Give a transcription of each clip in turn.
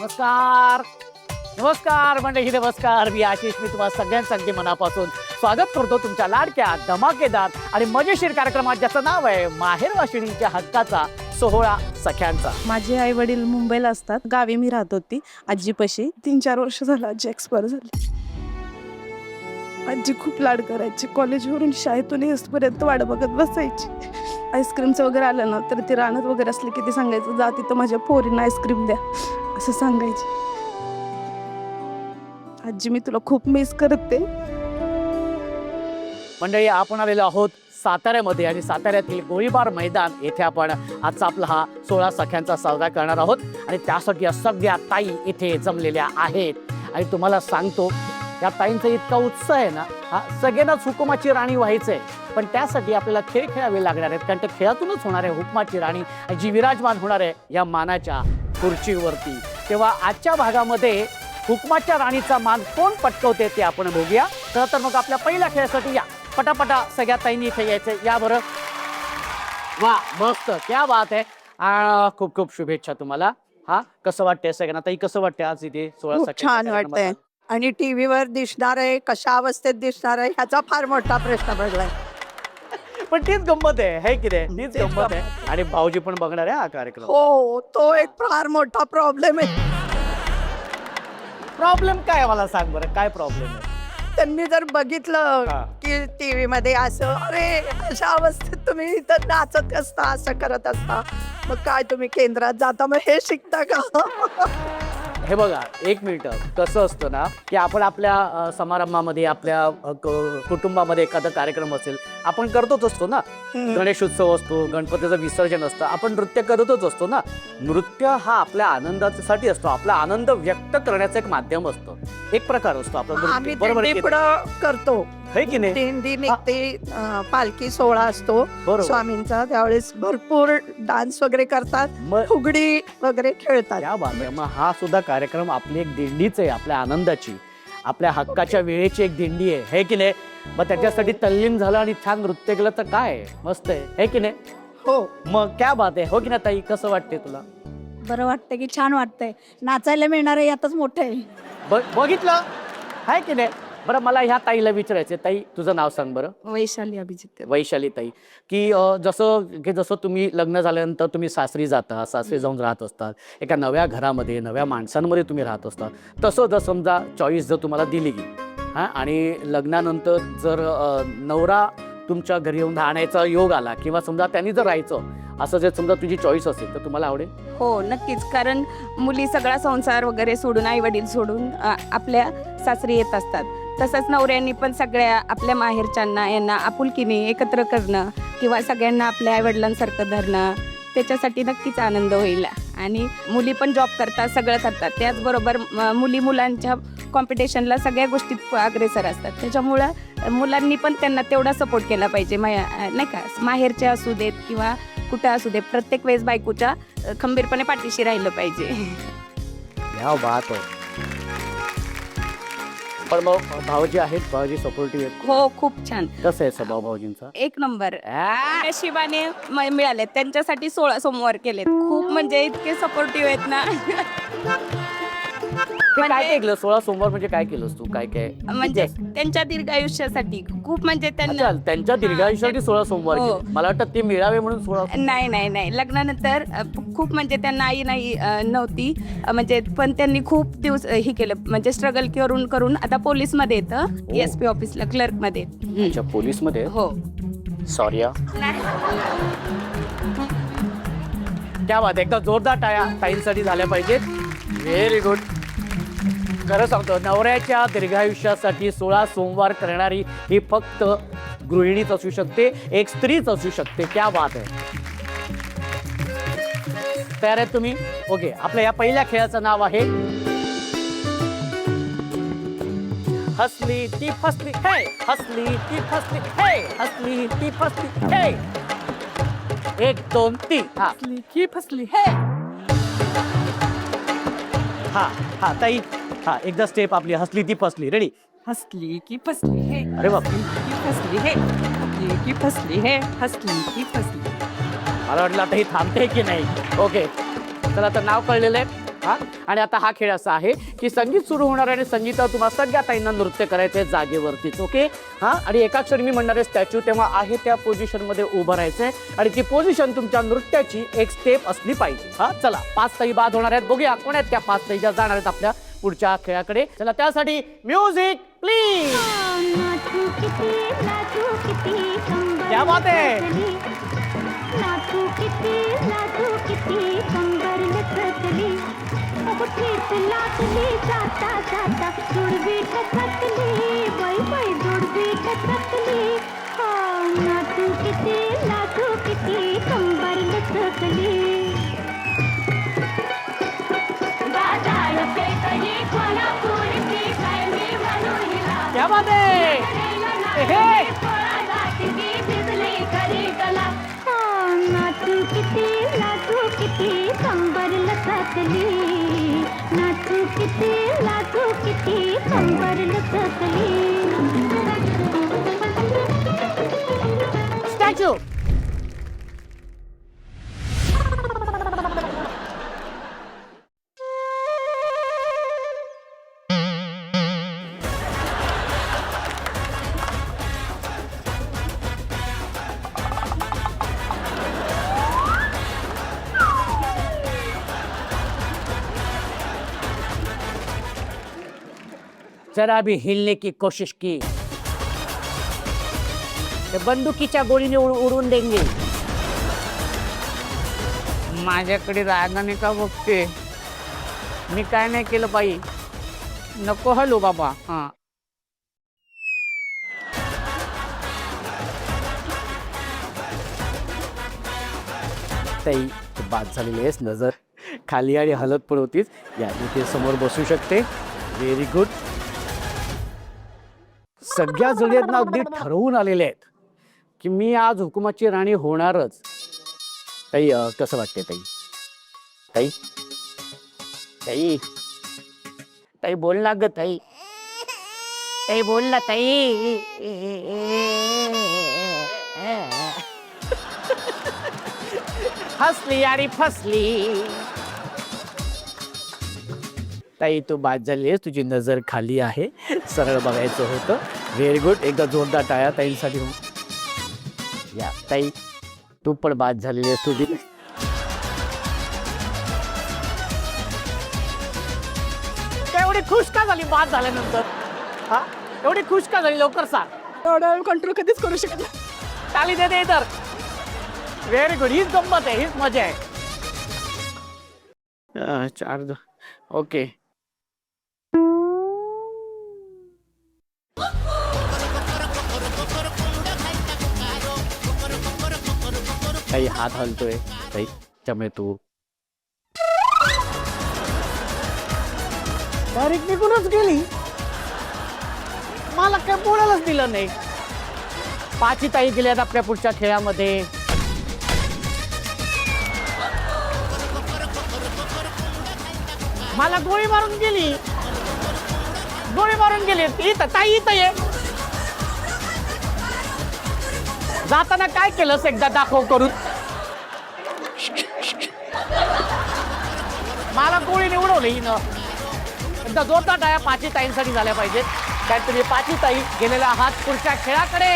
नमस्कार नमस्कार मंडळी, नमस्कार. मी आशिष. मी तुम्हाला सगळ्यांचं अगदी मनापासून स्वागत करतो तुमच्या लाडक्या, धमाकेदार आणि मजेशीर कार्यक्रमात, ज्याचं नाव आहे माहेर वाशिणीच्या हक्काचा सोहळा सख्यांचा. माझे आई वडील मुंबईला असतात. गावी मी राहत होती आजीपाशी. 3-4 वर्ष झालं आजी एक्सपायर झाली. आजी खूप लाड करायची. कॉलेजवरून शाळेतून येईपर्यंत वाट बघत बसायची. आईस्क्रीमचं वगैरे आलं ना तर ती रानात वगैरे असली की ती सांगायचं, जा तिथं माझ्या पोरींना आईस्क्रीम द्या, असं सांगायची. आजी, मी तुला खूप मिस करते. मंडळी, आपण आलेलो आहोत साताऱ्यामध्ये आणि साताऱ्यातील गोळीबार मैदान येथे आपण आजचा आपला हा सोहळा सख्यांचा साजरा करणार आहोत. आणि त्यासाठी या सगळ्या ताई इथे जमलेल्या आहेत. आणि तुम्हाला सांगतो, या ताईंचा इतका उत्साह आहे ना, हा सगळ्यांनाच हुकुमाची राणी व्हायचंय. पण त्यासाठी आपल्याला खेळ खेळावे लागणार आहेत, कारण त्या खेळातूनच होणार आहे हुकुमाची राणी, जी विराजमान होणार आहे या मानाच्या खुर्चीवरती. तेव्हा आजच्या भागामध्ये हुकुमाच्या राणीचा मान कोण पटकवते ते आपण बघूया. तर मग आपल्या पहिल्या खेळासाठी या पटापटा सगळ्या ताईंनी इथे यायचं. या बरं. वा, मस्त, क्या बात आहे. खूप खूप शुभेच्छा तुम्हाला. हा, कसं वाटतंय सगळ्यांना ताई? कसं वाटतंय आज इथे सोहळा खूप छान वाटतंय. आणि टीव्हीवर दिसणार आहे, कशा अवस्थेत दिसणार आहे ह्याचा फार मोठा प्रश्न पडलाय. पण तीच गंमत आहे की नाही? तीच गंमत आहे. आणि भाऊजी पण बघणार आहे हा कार्यक्रम. हो, तो एक फार मोठा प्रॉब्लेम आहे. प्रॉब्लेम काय मला सांग बरं, काय प्रॉब्लेम आहे? त्यांनी जर बघितलं हा. की टीव्ही मध्ये असं, अरे अशा अवस्थेत तुम्ही इथं नाचत असता, असं करत असता, मग काय तुम्ही केंद्रात जाता, मग हे शिकता का? हे बघा, एक मिनिट. कसं असतं ना, की आपण आपल्या समारंभामध्ये, आपल्या कुटुंबामध्ये एखादा कार्यक्रम असेल, आपण करतोच असतो ना. गणेशोत्सव असतो, गणपतीचं विसर्जन असतं, आपण नृत्य करतच असतो ना. नृत्य हा आपल्या आनंदासाठी असतो, आपला आनंद व्यक्त करण्याचं एक माध्यम असतं, एक प्रकार असतो आपला आम्ही नृत्य. बरोबर आहे दिंडी की पुढं करतो. आहे की नाही? दिंडी निघते, पालखी सोहळा असतो बरोबर. स्वामींचा, त्यावेळेस भरपूर डान्स वगैरे करतात, मग फुगडी वगैरे खेळतात. त्या बात आहे. मग हा सुद्धा कार्यक्रम आपली एक दिंडीच आहे, आपल्या आनंदाची, आपल्या हक्काच्या वेळेची एक दिंडी आहे, है की नाही? मग त्याच्यासाठी तल्लीन झालं आणि छान नृत्य केलं तर काय मस्त आहे, है की नाही? हो, मग क्या बात आहे. हो की नाही ताई? कसं वाटते तुला? बरं वाटतं की छान वाटतंय. नाचायला मिळणार आहे यातच मोठं आहे. बघितलं, आहे की नाही? बरं, मला ह्या ताईला विचारायचं. ताई, तुझं नाव सांग बरं. वैशाली अभिजित. वैशाली ताई, की जसं तुम्ही लग्न झाल्यानंतर तुम्ही सासरी जाता, सासरी जाऊन राहत असतात, एका नव्या घरामध्ये, नव्या माणसांमध्ये तुम्ही राहत असता. तसं जर समजा चॉईस जर तुम्हाला दिली गेली, हां, आणि लग्नानंतर जर नवरा तुमच्या घरी येऊन राहण्याचा योग आला, किंवा समजा त्यांनी जर राहायचं असं जर समजा तुझी चॉईस असेल, तर तुम्हाला आवडेल? हो, नक्कीच. कारण मुली सगळा संसार वगैरे सोडून, आई वडील सोडून आपल्या सासरी येत असतात. तसंच नवऱ्यांनी पण सगळ्या आपल्या माहेरच्यांना यांना आपुलकीने एकत्र करणं किंवा सगळ्यांना आपल्या आईवडिलांसारखं धरणं, त्याच्यासाठी नक्कीच आनंद होईल. आणि मुली पण जॉब करतात, सगळं करतात. त्याचबरोबर मुली मुलांच्या कॉम्पिटिशनला सगळ्या गोष्टीत अग्रेसर असतात. त्याच्यामुळं मुलांनी पण त्यांना तेवढा सपोर्ट केला पाहिजे, नाही का? माहेरचे असू देत किंवा कुठं असू दे, प्रत्येक वेळेस बायकोच्या खंबीरपणे पाठीशी राहिलं पाहिजे. ह्या बात आहे. पण मग भाऊजी आहेत, भाऊजी सपोर्टिव्ह आहेत? हो, खूप छान. कसं आहे स्वभाव भाऊजींचा? एक नंबर. नशिबाने मिळाले, त्यांच्यासाठी 16 सोमवार केलेत. खूप म्हणजे इतके सपोर्टिव्ह आहेत ना. ते काय केलं 16 सोमवार म्हणजे? काय केलंस तू? काय काय म्हणजे त्यांच्या दीर्घ आयुष्यासाठी खूप, म्हणजे त्यांना त्यांच्या दीर्घायुष्यासाठी 16 सोमवार हो. केले. मला वाटतं ते मिळावे म्हणून 16. नाही, लग्नानंतर खूप, म्हणजे त्यांना आई नाही नव्हती, म्हणजे पण त्यांनी खूप दिवस हे केलं, म्हणजे स्ट्रगल करून आता पोलीसमध्ये येतं, SP ऑफिसला क्लर्कमध्ये. अच्छा, पोलीसमध्ये? हो. सॉरी. क्या बात. एकदा जोरदार टाळ्या ताईंसाठी झाल्या पाहिजेत. Very good. खरं सांगतो, नवऱ्याच्या दीर्घायुष्यासाठी 16 सोमवार करणारी ही फक्त गृहिणीच असू शकते, एक स्त्रीच असू शकते. क्या बात आहे. तयार आहेत तुम्ही? ओके. आपल्या या पहिल्या खेळाचं नाव आहे हसली ती फसली हे, हसली ती फसली हे, हसली ती फसली हे. 1 2 3. हा, ही फसली हे. हा ताई. हा, एकदा स्टेप आपली हसली ती फसली. रेडी? हसली की फसली हे. अरे बाप. की फसली हे. हसली की फसली हे. हसली की फसली. मला वाटलं आता ही थांबते की नाही. ओके, चला, आता नाव कळलेलं आहे. हा आणि आता हा खेळ असा आहे की संगीत सुरू होणार आहे आणि संगीतावर तुम्हाला सगळ्या ताईंना नृत्य करायचं आहे जागेवरतीच. ओके हा आणि एका क्षणी मी म्हणणार आहे स्टॅच्यू, तेव्हा आहे त्या पोझिशन मध्ये उभं राहायचंय आणि ती पोझिशन तुमच्या नृत्याची एक स्टेप असली पाहिजे. हा चला 5 ताई बाद होणार आहेत. बघूया कोण आहेत त्या 5 ताई ज्या जाणार आहेत आपल्या पुढच्या खेळाकडे. चला त्यासाठी म्युझिक प्लीज. क्या बात आहे. क्या बात आहे. स्टॅच्यू. जरा भी हिलने की कोशिश की ते बंदुकीच्या गोळीने उडून देंगे. माझ्याकडे रागाने का बघते. मी काय नाही केलं बाई. नको हलो बाबा. हा ताई बाद झालेली आहेस. नजर खाली आणि हलत पण होतीच. या इथे समोर बसू शकते. Very good. सगळ्या जणी आहेत ना अगदी ठरवून आलेले आहेत की मी आज हुकुमाची राणी होणारच. ताई कसं वाटते ताई. ताई ताई ताई बोल ना ग ताई. ताई बोल ना ताई. हसली आणि फसली. ताई तू बाद झाली आहेस. तुझी नजर खाली आहे. सरळ बघायचं होतं. Very good. एकदा जोरदार टाळ्या ताईंसाठी. या ताई तू पण बाद झालेली आहेस. तुझी एवढी खुश का झाली बाद झाल्यानंतर. हा एवढी खुश का झाली लवकर सांग. एवढा कंट्रोल कधीच करू शकत नाही. टाळी देते तर. Very good. हीच गंमत आहे. हीच मजा आहे. 4 ओके. काही हात हलतोय ताई त्यामुळे तू डायरेक्ट निघूनच गेली. मला काय बोलायलाच दिलं नाही. 5 ताई गेल्यात आपल्या पुढच्या खेळामध्ये. मला गोळी मारून गेली. गोळी मारून गेली. इथं ताई इथं ये. जाताना काय केलंस एकदा दाखव करून. मला गोळीने उडवली हिनं. एकदा जोरदार टाळ्या 5 ताईंसाठी झाल्या पाहिजेत. काय तुम्ही 5 ताई गेलेला आहात पुढच्या खेळाकडे.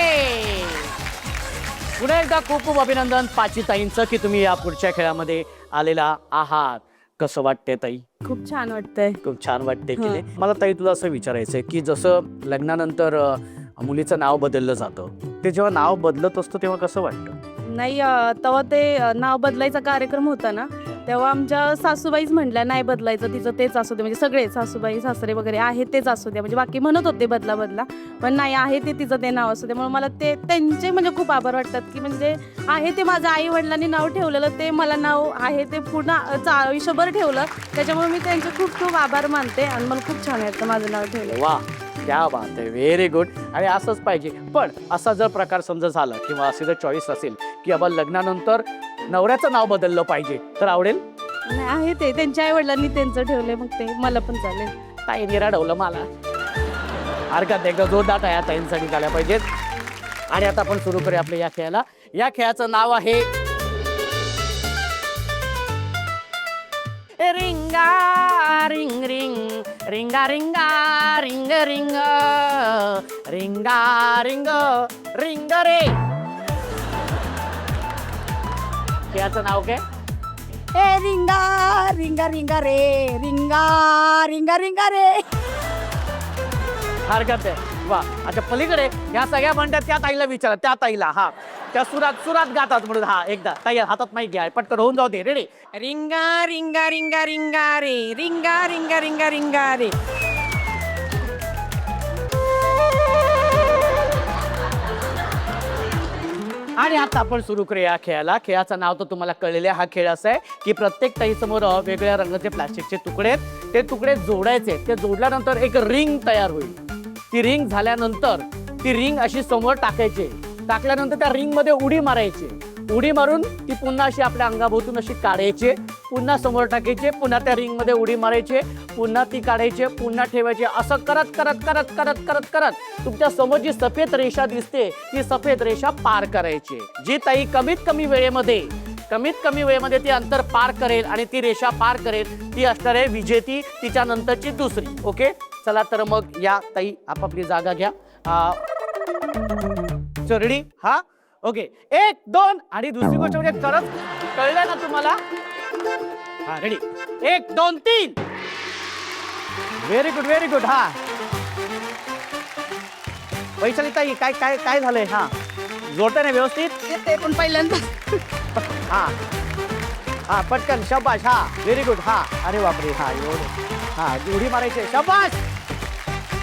पुन्हा एकदा खूप खूप अभिनंदन 5 ताईंचं की तुम्ही या पुढच्या खेळामध्ये आलेला आहात. कसं वाटतंय ताई. खूप छान वाटतंय. खूप छान वाटते की नाही. मला ताई तुला असं विचारायचंय की जसं लग्नानंतर मुलीचं नाव बदललं जातं ते जेव्हा नाव बदलत असतं तेव्हा कसं वाटतं. नाही तेव्हा ते नाव बदलायचा कार्यक्रम होता ना तेव्हा आमच्या सासूबाईच म्हटल्या नाही बदलायचं तिचं तेच असू दे. म्हणजे सगळे सासूबाई सासरे वगैरे आहे तेच असू दे. म्हणजे बाकी म्हणत होते बदला बदला पण नाही आहे ते तिचं ते नाव असू दे. म्हणून मला ते त्यांचे म्हणजे खूप आभार वाटतात की म्हणजे आहे ते माझ्या आई वडिलांनी नाव ठेवलेलं ते मला नाव आहे ते पूर्ण आयुष्यभर ठेवलं. त्याच्यामुळे मी त्यांचे खूप खूप आभार मानते आणि मला खूप छान वाटतं माझं नाव ठेवलं. वा क्या बात आहे. Very good. आणि असंच पाहिजे. पण असा जर प्रकार समजा झाला किंवा असे जर चॉईस असेल की बाबा लग्नानंतर नवऱ्याचं नाव बदललं पाहिजे तर आवडेल. नाही आहे ते त्यांच्या आई वडिलांनी त्यांचं ठेवलंय मग ते मला पण चालेल. ताईने रडवलं मला. हरकत एकदा जोरदार या ताईंसाठी झाल्या पाहिजेत. आणि आता आपण सुरू करूया आपल्या या खेळाला. या खेळाचं नाव आहे रिंगा रिंग रिंग रिंगा रिंगा रिंग रिंग रिंगा रिंग रिंग रे. खेळाचं नाव काय? ए रिंगा रिंगा रिंगा रे रिंगा रिंगा रिंगा रे. हरकत आहे. वा. आता पलीकडे या सगळ्या म्हणतात त्या ताईला विचारा, त्या ताईला हा त्या सुरात गातात म्हणून हा एकदा ताई हातात माहिती घ्या पटकन होऊन जाऊ दे. रेडी. रिंगा रिंगा रिंगा रिंगा रे रिंगा रिंगा रिंगा रिंगा रे. आणि आता आपण सुरू करूया खेळाला. खेळाचं नाव तर तुम्हाला कळलेलं आहे. हा खेळ असा आहे की प्रत्येक ताईसमोर वेगळ्या रंगाचे प्लास्टिकचे तुकडे आहेत. ते तुकडे जोडायचे. ते जोडल्यानंतर एक रिंग तयार होईल. ती रिंग झाल्यानंतर ती रिंग अशी समोर टाकायची. टाकल्यानंतर त्या रिंग मध्ये उडी मारायची. उडी मारून ती पुन्हा अशी आपल्या अंगाभोवतून अशी काढायची. पुन्हा समोर टाकायचे. पुन्हा त्या रिंग मध्ये उडी मारायची. पुन्हा ती काढायची. पुन्हा ठेवायची. असं करत करत करत करत करत करत तुमच्या समोर जी सफेद रेषा दिसते ती सफेद रेषा पार करायची. जी ताई कमीत कमी वेळेमध्ये ती अंतर पार करेल आणि ती रेषा पार करेल ती असणार आहे विजेती. तिच्या नंतरची दुसरी. ओके. चला तर मग या ताई आपापली जागा घ्या. रेडी. हा ओके. 1 2 आणि दुसरी गोष्ट म्हणजे कळलं ना तुम्हाला. हा ready. 1 2 3. Very good very good. हा वैशाली ताई काय काय काय झालंय? हा जोडताय ना व्यवस्थित? ते पण पहिल्यांदा. हा हा पटकन. शाबाश. हा व्हेरी गुड. हा अरे बापरे. हा एवढं. हा उडी मारायची. शाबाश.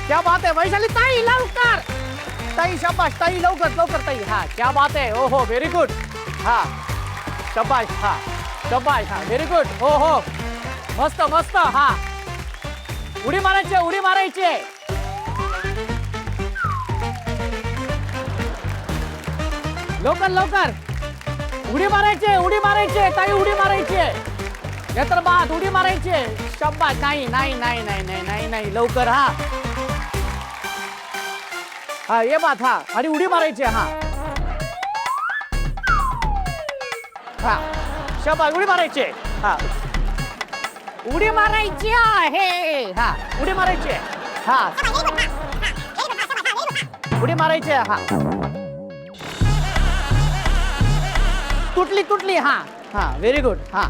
क्या बात आहे वैशाली ताई. लवकर ताई. शाबाश ताई. लवकर लवकर ताई. हा क्या बात आहे. हो हो व्हेरी गुड. हा शाबाश. हा शाबाश. हा व्हेरी गुड. हो हो मस्त मस्त. हा उडी मारायची उडी मारायची. लवकर लवकर उडी मारायची उडी मारायची ताई. उडी मारायची. या तर बाद उडी मारायची. शाबाश. नाही नाही नाही नाही नाही नाही नाही लवकर. हा हा ये बात. हा आणि उडी मारायची. हा हा शाबाश. उडी मारायची. हा उडी मारायची आहे. हा उडी मारायची. हा उडी मारायची. हा तुटली. हा हा व्हेरी गुड. हा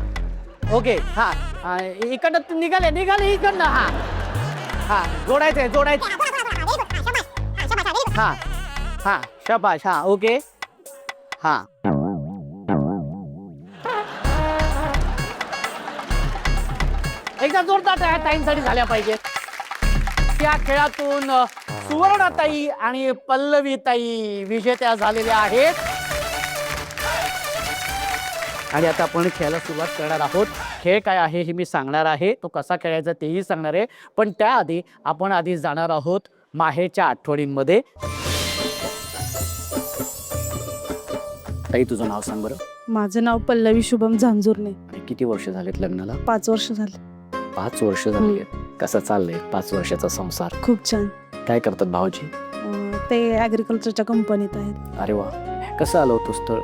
ओके. हा इकडनं निघाले इकडनं. हा हा जोडायचंय. हा हा शाबाश. हा ओके. हा एकदा जोरदार ताईंसाठी झाल्या पाहिजे. त्या खेळातून सुवर्णताई आणि पल्लवीताई विजेत्या झालेल्या आहेत. आणि आता आपण खेळायला सुरुवात करणार आहोत. खेळ काय आहे हे मी सांगणार आहे. तो कसा खेळायचा तेही सांगणार आहे. पण त्याआधी आपण जाणार आहोत माहेरच्या आठवणींमध्ये. ताई तुझं नाव सांग बरं. माझं नाव पल्लवी शुभम झांजुर्णे. आणि किती वर्ष झालेत लग्नाला? 5 वर्ष झाले. 5 वर्ष झाली आहेत. कसं चाललंय 5 वर्षाचा संसार? खूप छान. काय करतात भाऊजी? ते ॲग्रिकल्चरच्या कंपनीत आहेत. अरे वा. कसं आलं होतं स्थळ?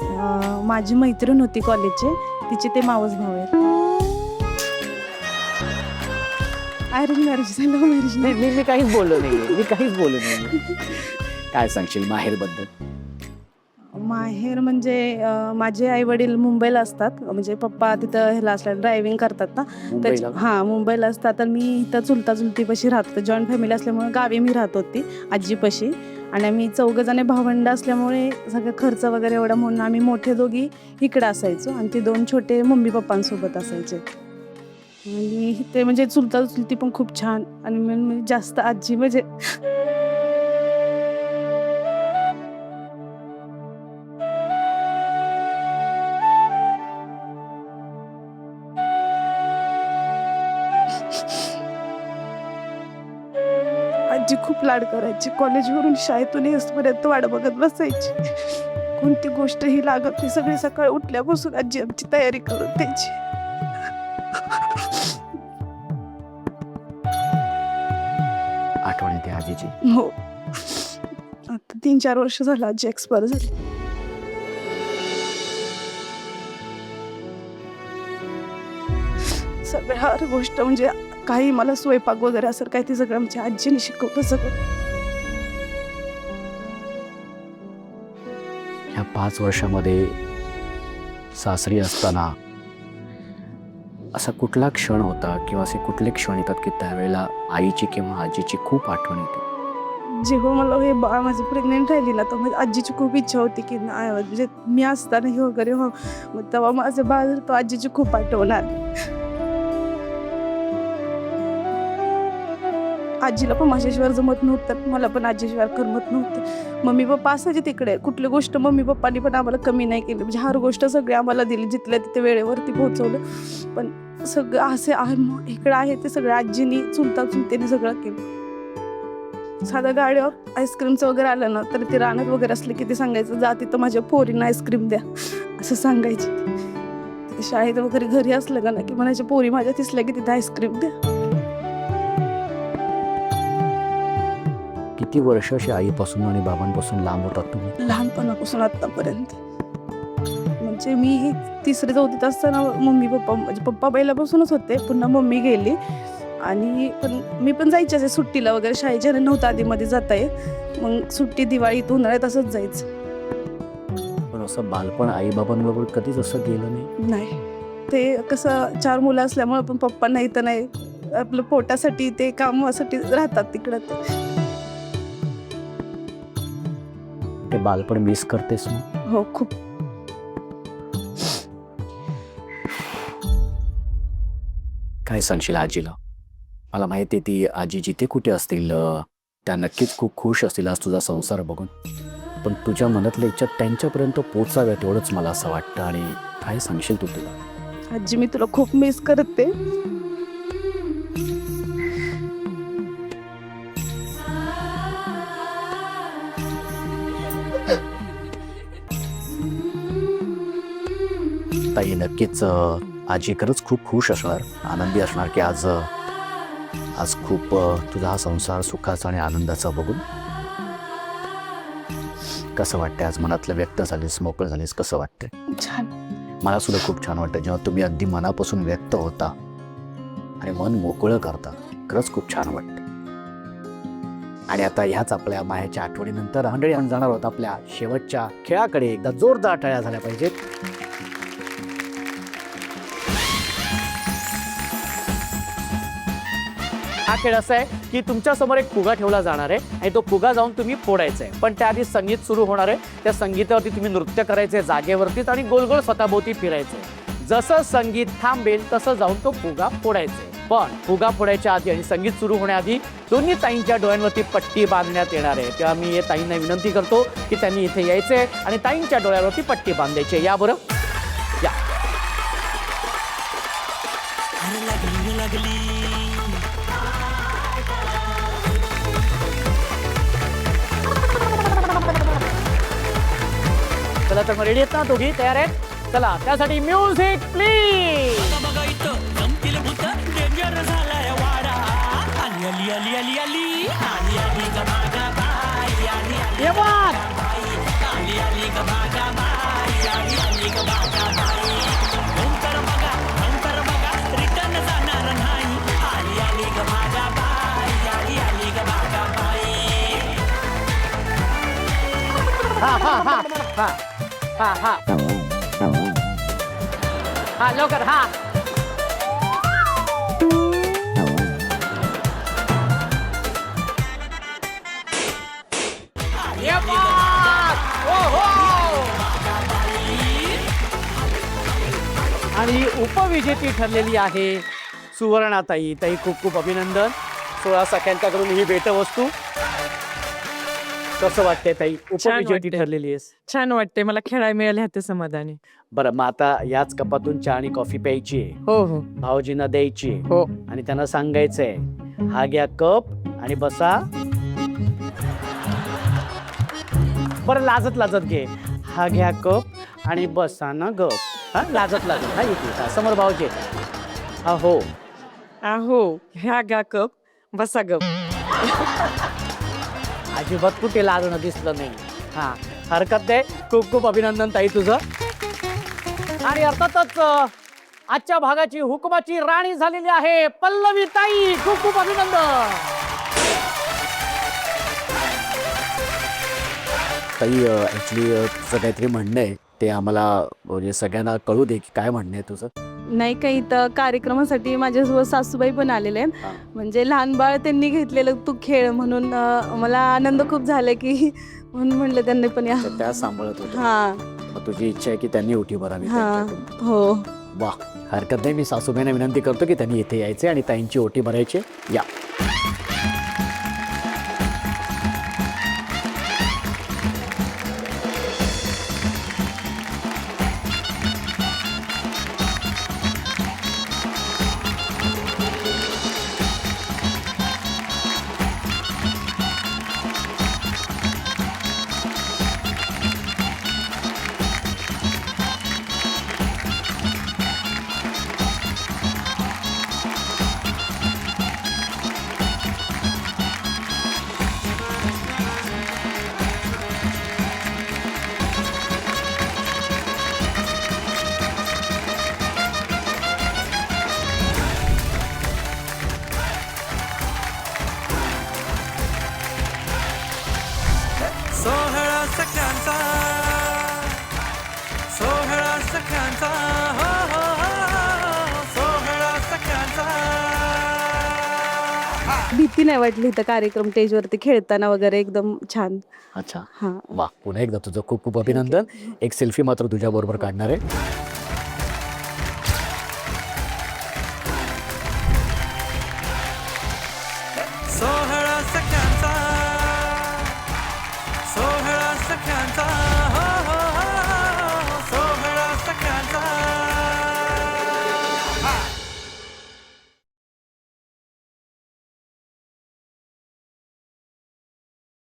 माझी मैत्रीण होती कॉलेजचे. तिचे ते मावस भाऊ आहेत. अरेंज मॅरेज झालं. मॅरेज नाही. मी काहीच बोललो नाही. काय सांगशील माहेर बद्दल? माहेर म्हणजे माझे आई वडील मुंबईला असतात. म्हणजे पप्पा तिथं ह्याला असल्या ड्रायव्हिंग करतात ना. हां मुंबईला असतात. आणि मी इथं चुलता चुलतीपाशी राहत होते. जॉईंट फॅमिली असल्यामुळे गावी मी राहत होती आजीपाशी. आणि आम्ही 4 जणे भावंड असल्यामुळे सगळं खर्च वगैरे एवढा म्हणून आम्ही मोठे दोघी इकडं असायचो आणि ते 2 छोटे मम्मी पप्पांसोबत असायचे. आणि ते म्हणजे चुलता चुलती पण खूप छान. आणि जास्त आजी म्हणजे आजी खूप लाड करायची. कॉलेजवरून शाळेतून येईपर्यंत वाट बघत बसायची. कोणती गोष्ट ही लागत ती सगळी सकाळ उठल्यापासून आजी आमची तयारी करून द्यायची. आठवण येते आजीची? हो. आता 3-4 वर्ष झालं आजी एक्सपायर झाली. सगळ्या हर गोष्ट म्हणजे काही मला स्वयंपाक वगैरे असं काय ते सगळं आमच्या आजीने शिकवलं सगळं. ह्या 5 वर्षामध्ये सासरी असताना असा कुठला क्षण होता किंवा असे कुठले क्षण येतात की त्यावेळेला आईची किंवा आजीची खूप आठवण येते? जेव्हा मला हे बाळ माझं प्रेग्नेंट राहिली ना, तर माझी आजीची खूप इच्छा होती की म्हणजे मी असताना हे वगैरे हो. मग तेव्हा माझं बाळ तो आजीची खूप आठवण आली. आजीला पण माझ्याशिवाय जमत नव्हतं, मला पण आजीशिवाय करमत नव्हतं. मम्मी पप्पा असायचे तिकडे, कुठली गोष्ट मम्मी पप्पांनी पण आम्हाला कमी नाही केली, म्हणजे हर गोष्ट सगळी आम्हाला दिली, जिथल्या तिथे वेळेवरती पोहोचवलं. पण सगळं असे इकडं आहे ते सगळं आजीनी चुलता चुलतेने सगळं केलं. साधं गाडीवर आईस्क्रीमचं वगैरे आलं ना, तर ते रानात वगैरे असले की ते सांगायचं जा तिथं माझ्या पोरींना आईस्क्रीम द्या, असं सांगायचे. शाळेत वगैरे घरी असलं का ना की म्हणायचे पोरी माझ्या दिसल्या की तिथं आईस्क्रीम द्या. किती वर्ष अशी आईपासून आणि बाबांपासून लांब होतात तुम्ही? लहानपणापासून आत्तापर्यंत. म्हणजे मी 3री-4थीत असताना मम्मी पप्पा म्हणजे पप्पा पहिल्यापासूनच होते, पुन्हा मम्मी गेली. आणि पण मी पण जायचे असे सुट्टीला वगैरे, शाळेच्या नव्हतं आधीमध्ये जाता येत. मग सुट्टी दिवाळीत उन्हाळ्यात असंच जायचं. पण असं बालपण आई बाबांबरोबर कधीच असं गेलं नाही? नाही, ते कसं 4 मुलं असल्यामुळे पण पप्पा नाही तर नाही, आपलं पोटासाठी ते कामासाठी राहतात तिकडं. ते बालपण मिस करतेस मग? हो, खूप. काय सांगशील आजीला? मला माहिती आहे ती आजी जिथे कुठे असतील त्या नक्कीच खूप खुश असतील आज तुझा संसार बघून. पण तुझ्या मनातल्या इच्छा त्यांच्यापर्यंत पोचाव्या तेवढंच मला असं वाटतं. आणि काय सांगशील तू तिला? आजी मी तुला खूप मिस करते. ताई नक्कीच आजी खरंच खूप खुश असणार, आनंदी असणार की आज खूप तुझा हा संसार सुखाचा आणि आनंदाचा बघून. कसं वाटतंय आज? मनातलं व्यक्त झालीस, मोकळं झालीस, कसं वाटतंय? छान. मला सुद्धा खूप छान वाटतं जेव्हा तुम्ही अगदी मनापासून व्यक्त होता आणि मन मोकळं करता. खरंच खूप छान वाटतं. आणि आता ह्याच आपल्या मायाच्या आठवणीनंतर मंडळी आपण जाणार आहोत आपल्या शेवटच्या खेळाकडे. एकदा जोरदार टाळ्या झाल्या पाहिजेत. हा खेळ असा आहे की तुमच्या समोर एक फुगा ठेवला जाणार आहे आणि तो फुगा जाऊन तुम्ही फोडायचा आहे. पण त्याआधी संगीत सुरू होणार आहे. त्या संगीतावरती तुम्ही नृत्य करायचे जागेवरतीच आणि गोल गोल स्वतःभोवती फिरायचे. जसं संगीत थांबेल तसं जाऊन तो फुगा फोडायचा. पण फुगा फोडायच्या आधी आणि संगीत सुरू होण्याआधी दोन्ही ताईंच्या डोळ्यांवरती पट्टी बांधण्यात येणार आहे. तेव्हा मी हे ताईंना विनंती करतो की त्यांनी इथे यायचे आणि ताईंच्या डोळ्यावरती पट्टी बांधायची. या बरं, या. चला तर मग रेडी आहेत ना दोघी? तयार आहेत? चला त्यासाठी म्युझिक प्लीज. हा हा हा हा हा हा हा लवकर हा. आणि उपविजेती ठरलेली आहे सुवर्णाताई. ताई खूप खूप अभिनंदन. 16 सख्यांच्याकडून ही भेटवस्तू. कसं वाटतंय ताई? उपविजेती ठरलेली आहेस. छान वाटते, मला खेळायला मिळाले ह्याचं समाधानी. बरं, मग आता याच कपातून चहा आणि कॉफी प्यायची आहे. हो हो भाऊजींना द्यायची आहे. हो. आणि त्यांना सांगायचंय हा घ्या कप आणि बसा. बरं लाजत लाजत घे. हा घ्या कप आणि बसा ना गप. हा लाजत लाजत. हा इथे समोर भाऊजी. अहो अहो ह्या गा कप बसा गप. अजिबात कुठे लाजणं दिसलं नाही. हा हरकत नाही. खूप खूप अभिनंदन ताई तुझं. आणि अर्थातच आजच्या भागाची हुकुमाची राणी झालेली आहे पल्लवी ताई. खूप खूप अभिनंदन. ताई ऍक्च्युली तुझं काहीतरी म्हणणं आहे ते आम्हाला म्हणजे सगळ्यांना कळू दे की काय म्हणणं आहे तुझं. नाही काही इथं कार्यक्रमासाठी माझ्यासोबत सासूबाई पण आलेले आहेत. हा. म्हणजे लहान बाळ त्यांनी घेतलेलं तू खेळ म्हणून मला आनंद खूप झाला की म्हणून म्हणलं त्यांनी पण या. तर त्या सांभाळत होत्या. हा मग तुझी इच्छा आहे की त्यांनी उठी भरावी हा त्यांच्याकडून. हो. वा, हरकत नाही. मी सासूबाईंना विनंती करतो की त्यांनी इथे यायचे आणि ताईंची ओटी भरायची. या. सोहळा सख्यांचा सोहळा सख्यांचा हो हो हो सोहळा सख्यांचा. भीती नाही वाटली इथं कार्यक्रम स्टेजवरती खेळताना वगैरे एकदम छान. अच्छा. हा वा, पुन्हा एकदा तुझं खूप खूप अभिनंदन. एक सेल्फी मात्र तुझ्या बरोबर काढणार आहे.